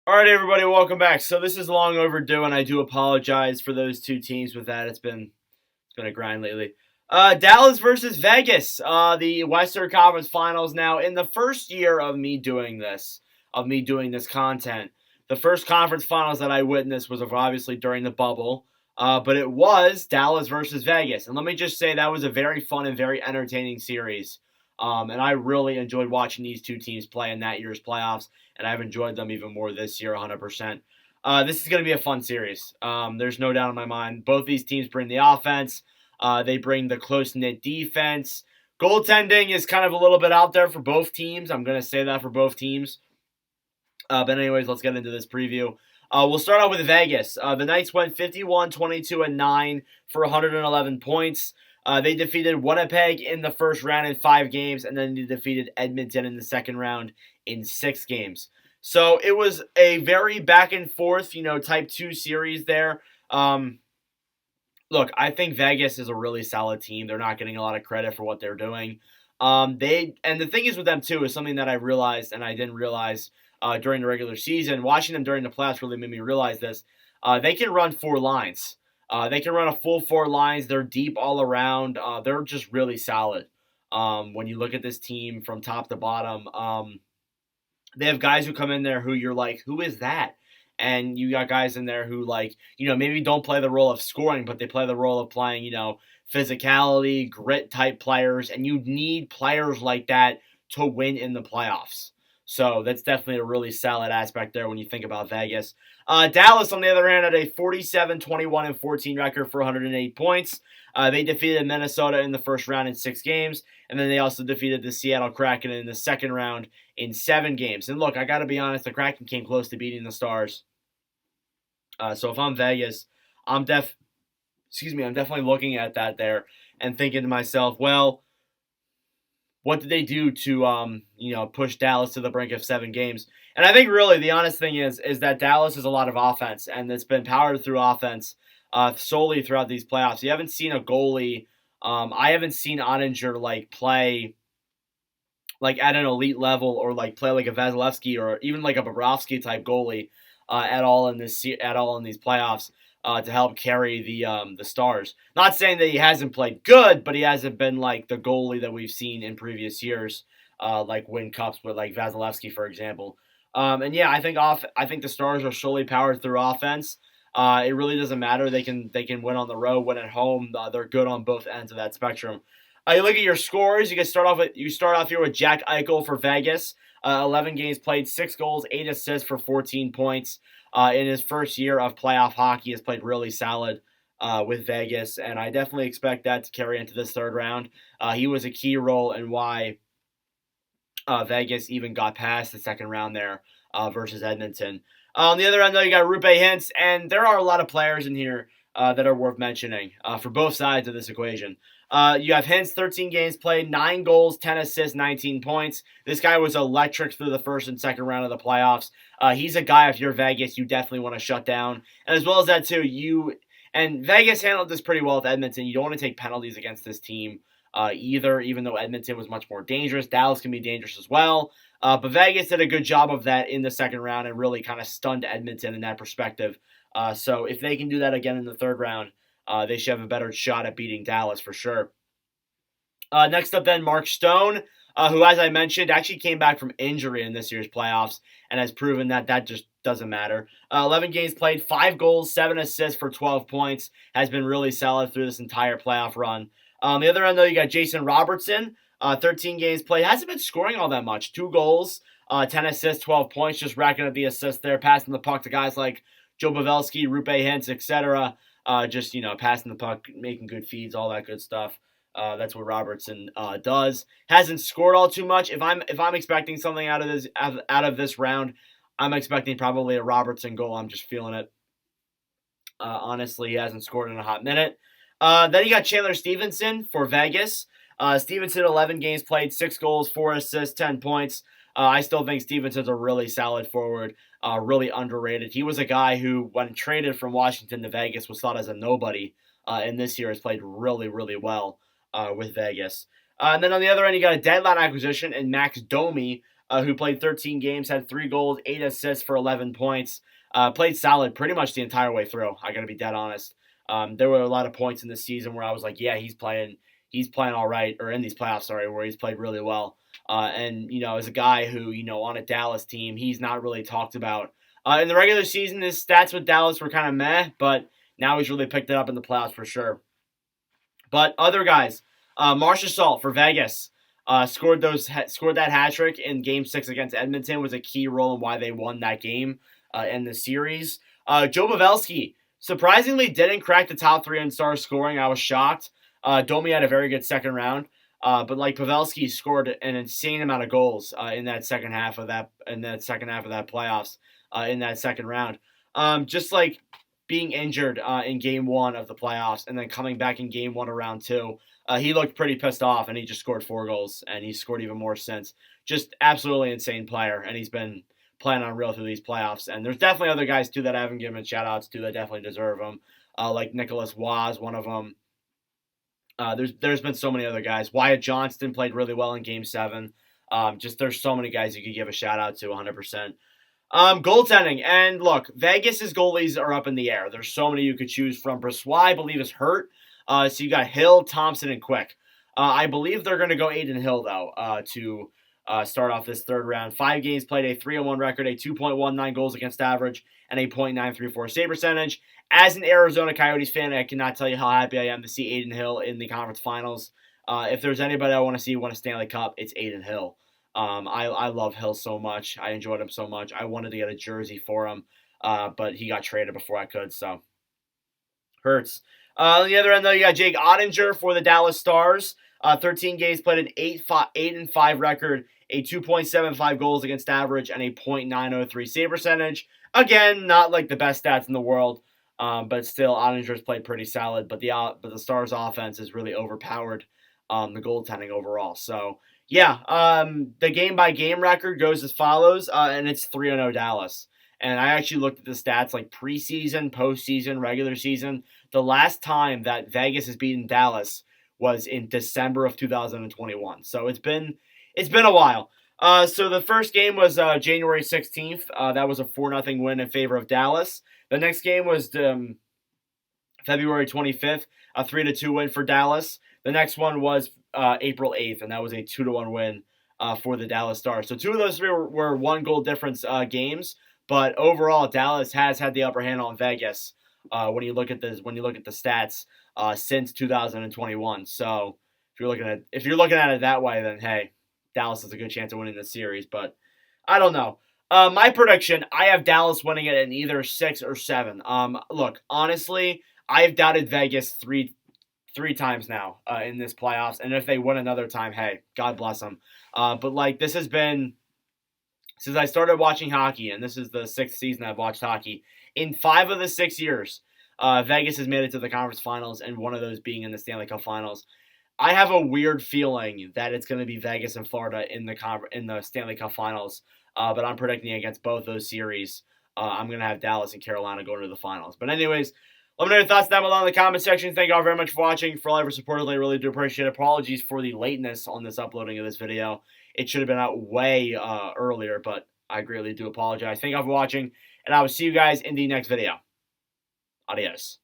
All right, everybody, welcome back. So this is long overdue, and I do apologize for those two teams with that. It's been a grind lately. Dallas versus Vegas. The Western Conference Finals. Now, in the first year of me doing this content, the first conference finals that I witnessed was obviously during the bubble. But it was Dallas versus Vegas, and let me just say that was a very fun and very entertaining series. And I really enjoyed watching these two teams play in that year's playoffs, and I've enjoyed them even more this year, 100%. This is going to be a fun series. There's no doubt in my mind. Both these teams bring the offense. They bring the close knit defense. Goaltending is kind of a little bit out there for both teams. I'm going to say that for both teams. But anyways, let's get into this preview. We'll start out with Vegas. The Knights went 51, 22, and 9 for 111 points. They defeated Winnipeg in the first round in 5 games, and then they defeated Edmonton in the second round in 6 games. So it was a very back and forth, type 2 series there. Look, I think Vegas is a really solid team. They're not getting a lot of credit for what they're doing. The thing is with them too is something that I realized and I didn't realize during the regular season. Watching them during the playoffs really made me realize this. They can run 4 lines. They can run a full 4 lines. They're deep all around. They're just really solid. When you look at this team from top to bottom, they have guys who come in there who you're like, who is that? And you got guys in there who maybe don't play the role of scoring, but they play the role of playing, physicality, grit type players, and you need players like that to win in the playoffs. So that's definitely a really solid aspect there when you think about Vegas. Dallas, on the other hand, had a 47, 21, and 14 record for 108 points. They defeated Minnesota in the first round in 6 games, and then they also defeated the Seattle Kraken in the second round in 7 games. And look, I got to be honest, the Kraken came close to beating the Stars. So if I'm Vegas, I'm definitely looking at that there and thinking to myself, well, what did they do to push Dallas to the brink of 7 games? And I think really the honest thing is that Dallas is a lot of offense, and it's been powered through offense solely throughout these playoffs. You haven't seen a goalie. I haven't seen Ottinger play at an elite level or play like a Vasilevsky or even like a Bobrovsky type goalie at all in these playoffs to help carry the Stars. Not saying that he hasn't played good, but he hasn't been like the goalie that we've seen in previous years, like win cups with like Vasilevsky, for example. And yeah, I think the Stars are solely powered through offense. It really doesn't matter. They can win on the road, win at home. They're good on both ends of that spectrum. You look at your scores. You start off here with Jack Eichel for Vegas. 11 games played, 6 goals, 8 assists for 14 points. In his first year of playoff hockey, has played really solid with Vegas, and I definitely expect that to carry into this third round. He was a key role in why Vegas even got past the second round there versus Edmonton. On the other end, though, you got Roope Hintz, and there are a lot of players in here that are worth mentioning for both sides of this equation. You have Hintz, 13 games played, 9 goals, 10 assists, 19 points. This guy was electric through the first and second round of the playoffs. He's a guy, if you're Vegas, you definitely want to shut down. And as well as that, too, and Vegas handled this pretty well with Edmonton. You don't want to take penalties against this team either, even though Edmonton was much more dangerous. Dallas can be dangerous as well. But Vegas did a good job of that in the second round and really kind of stunned Edmonton in that perspective. So if they can do that again in the third round, they should have a better shot at beating Dallas for sure. Next up then, Mark Stone, who, as I mentioned, actually came back from injury in this year's playoffs and has proven that just doesn't matter. 11 games played, 5 goals, 7 assists for 12 points, has been really solid through this entire playoff run. On the other end, though, you got Jason Robertson, 13 games played, hasn't been scoring all that much, 2 goals, 10 assists, 12 points, just racking up the assists there, passing the puck to guys like Joe Pavelski, Roope Hintz, etc. Just passing the puck, making good feeds, all that good stuff. That's what Robertson does. Hasn't scored all too much. If I'm expecting something out of this round, I'm expecting probably a Robertson goal. I'm just feeling it. Honestly, he hasn't scored in a hot minute. Then you got Chandler Stevenson for Vegas. Stevenson, 11 games played, 6 goals, 4 assists, 10 points. I still think Stevenson's a really solid forward, really underrated. He was a guy who, when traded from Washington to Vegas, was thought as a nobody, and this year has played really, really well with Vegas. And then on the other end, you got a deadline acquisition in Max Domi who played 13 games, had 3 goals, 8 assists for 11 points. Played solid pretty much the entire way through. I got to be dead honest. There were a lot of points in this season where I was like, yeah, he's playing all right, or in these playoffs, sorry, where he's played really well. And as a guy who on a Dallas team, he's not really talked about. In the regular season, his stats with Dallas were kind of meh, but now he's really picked it up in the playoffs for sure. But other guys, Marchessault for Vegas. Scored that hat trick in Game 6 against Edmonton, was a key role in why they won that game in the series. Joe Pavelski surprisingly didn't crack the top 3 in star scoring. I was shocked. Domi had a very good second round, but like Pavelski scored an insane amount of goals in that second half of that playoffs in that second round. Just like being injured in Game 1 of the playoffs and then coming back in Game 1 of round 2. He looked pretty pissed off, and he just scored 4 goals, and he's scored even more since. Just absolutely insane player, and he's been playing on real through these playoffs. And there's definitely other guys, too, that I haven't given shout-outs to that definitely deserve them, like Nicholas Waz, one of them. There's been so many other guys. Wyatt Johnston played really well in Game 7. There's so many guys you could give a shout-out to 100%. Goaltending, and look, Vegas's goalies are up in the air. There's so many you could choose from. Brossoit, I believe, is hurt. So you got Hill, Thompson, and Quick. I believe they're going to go Adin Hill, though, to start off this third round. 5 games played, a 3-1 record, a 2.19 goals against average, and a .934 save percentage. As an Arizona Coyotes fan, I cannot tell you how happy I am to see Adin Hill in the conference finals. If there's anybody I want to see win a Stanley Cup, it's Adin Hill. I love Hill so much. I enjoyed him so much. I wanted to get a jersey for him, but he got traded before I could, so hurts. On the other end, though, you got Jake Ottinger for the Dallas Stars. 13 games played, an 8-5 record, a 2.75 goals against average, and a .903 save percentage. Again, not like the best stats in the world, but still, Ottinger's played pretty solid. But the Stars' offense is really overpowered the goaltending overall. So yeah, the game-by-game record goes as follows, and it's 3-0 Dallas. And I actually looked at the stats like preseason, postseason, regular season. The last time that Vegas has beaten Dallas was in December of 2021. So it's been a while. So the first game was January 16th. That was a 4-0 win in favor of Dallas. The next game was February 25th, a 3-2 win for Dallas. The next one was April 8th, and that was a 2-1 win for the Dallas Stars. So 2 of those 3 were 1-goal difference games. But overall, Dallas has had the upper hand on Vegas when you look at the stats since 2021. So if you're looking at it that way, then hey, Dallas has a good chance of winning the series. But I don't know. My prediction: I have Dallas winning it in either 6 or 7. Look, honestly, I've doubted Vegas three times now in this playoffs, and if they win another time, hey, God bless them. But like this has been. Since I started watching hockey, and this is the 6th season I've watched hockey, in 5 of the 6 years, Vegas has made it to the conference finals, and one of those being in the Stanley Cup Finals. I have a weird feeling that it's going to be Vegas and Florida in the Stanley Cup Finals, but I'm predicting against both those series. I'm going to have Dallas and Carolina going to the finals. But anyways, let me know your thoughts down below in the comment section. Thank you all very much for watching. For all of your support, I really do appreciate it. Apologies for the lateness on this uploading of this video. It should have been out way earlier, but I greatly do apologize. Thank you all for watching, and I will see you guys in the next video. Adios.